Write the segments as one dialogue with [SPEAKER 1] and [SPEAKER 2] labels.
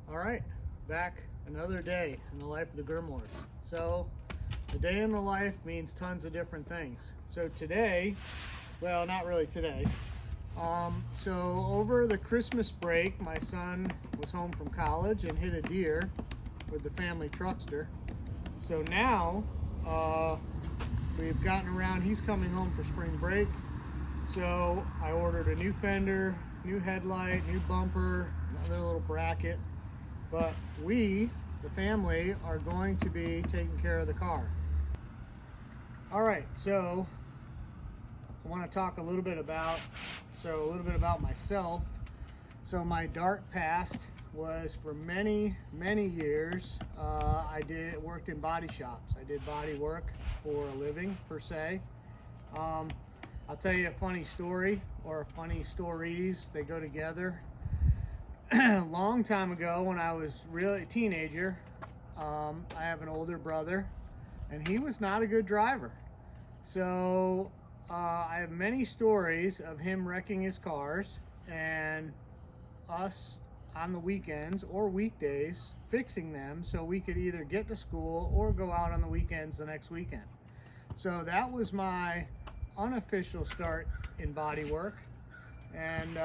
[SPEAKER 1] All right, back another day in the life of the Gurmores. So a day in the life means tons of different things. So today, well, not really today. So over the Christmas break, my son was home from college and hit a deer with the family truckster. So now we've gotten around, he's coming home for spring break. So I ordered a new fender, new headlight, new bumper, another little bracket. But we, the family, are going to be taking care of the car. All right, so I want to talk a little bit about myself. So my dark past was for many years. I worked in body shops. I did body work for a living, per se. I'll tell you a funny story, or funny stories. They go together. A long time ago, when I was really a teenager, I have an older brother, and he was not a good driver. So I have many stories of him wrecking his cars and us on the weekends or weekdays fixing them so we could either get to school or go out on the weekends the next weekend. So that was my unofficial start in body work. And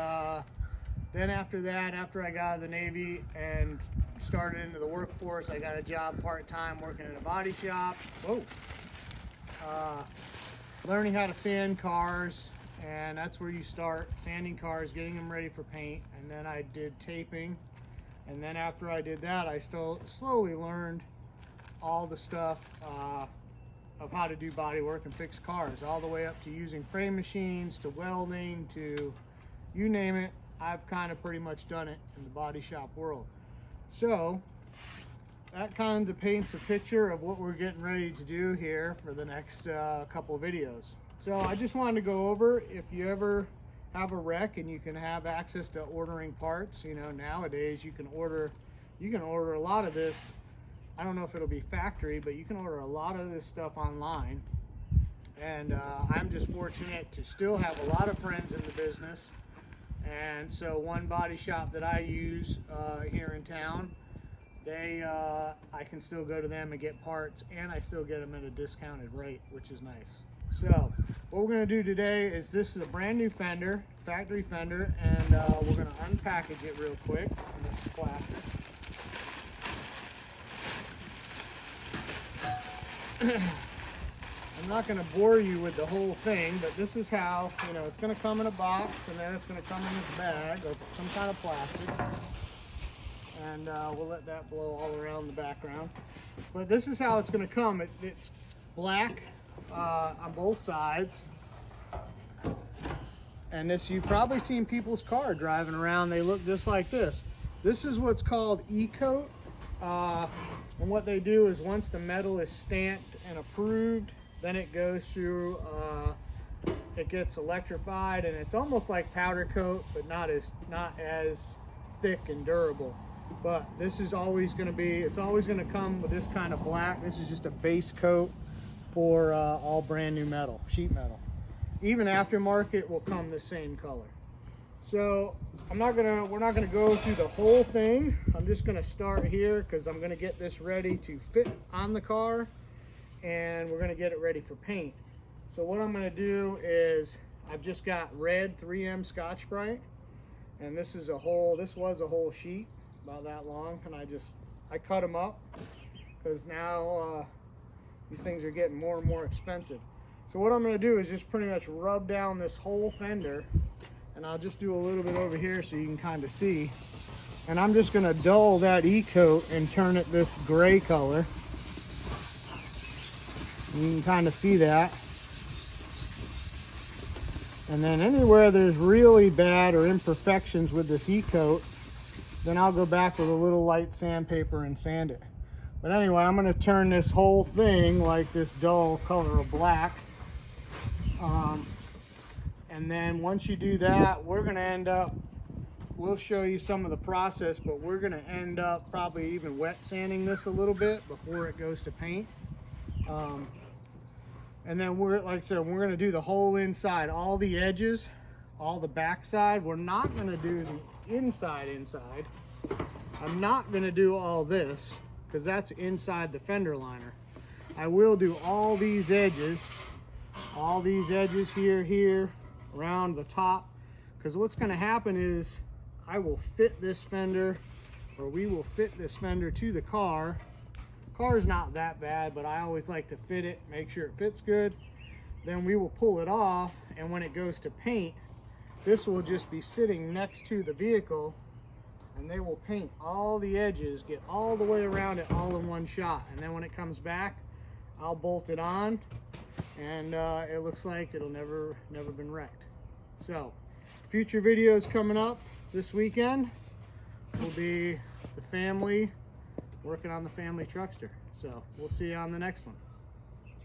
[SPEAKER 1] then after that, after I got out of the Navy and started into the workforce, I got a job part-time working in a body shop. Learning how to sand cars, and that's where you start, sanding cars, getting them ready for paint. And then I did taping, and then after I did that, I still slowly learned all the stuff of how to do body work and fix cars, all the way up to using frame machines, to welding, to you name it. I've kind of pretty much done it in the body shop world. So that kind of paints a picture of what we're getting ready to do here for the next couple of videos. So I just wanted to go over, if you ever have a wreck and you can have access to ordering parts, you know, nowadays you can order a lot of this. I don't know if it'll be factory, but you can order a lot of this stuff online. And I'm just fortunate to still have a lot of friends in the business. And so one body shop that I use here in town, I can still go to them and get parts, and I still get them at a discounted rate, which is nice. So what we're going to do today is, this is a brand new fender, factory fender, and we're going to unpackage it real quick. And this is plastic. I'm not going to bore you with the whole thing, but this is how, you know, it's going to come in a box, and then it's going to come in this bag of some kind of plastic. And we'll let that blow all around the background. But this is how it's going to come. It's black on both sides. And this, you've probably seen people's car driving around. They look just like this. This is what's called E-coat. And what they do is, once the metal is stamped and approved, then it goes through, it gets electrified, and it's almost like powder coat, but not as thick and durable. But this is always going to be, it's always going to come with this kind of black. This is just a base coat for all brand new metal, sheet metal. Even aftermarket will come the same color. So we're not gonna go through the whole thing. I'm just gonna start here because I'm gonna get this ready to fit on the car, and we're gonna get it ready for paint. So what I'm gonna do is, I've just got red 3M Scotch-Brite, and this was a whole sheet about that long, and I cut them up because now these things are getting more and more expensive. So what I'm going to do is just pretty much rub down this whole fender, and I'll just do a little bit over here so you can kind of see. And I'm just going to dull that E-coat and turn it this gray color. You can kind of see that. And then anywhere there's really bad or imperfections with this E-coat, then I'll go back with a little light sandpaper and sand it. But anyway, I'm going to turn this whole thing like this dull color of black. And then once you do that, we're going to end up, we'll show you some of the process, but we're going to end up probably even wet sanding this a little bit before it goes to paint. And then like I said, we're going to do the whole inside, all the edges, all the back side. We're not going to do the inside. I'm not going to do all this because that's inside the fender liner. I will do all these edges here, around the top, because what's going to happen is I will fit this fender, or we will fit this fender to the car. Car's not that bad, but I always like to fit it, make sure it fits good. Then we will pull it off, and when it goes to paint, this will just be sitting next to the vehicle, and they will paint all the edges, get all the way around it all in one shot. And then when it comes back, I'll bolt it on, and it looks like it'll never been wrecked. So future videos coming up this weekend will be the family, working on the family truckster. So we'll see you on the next one.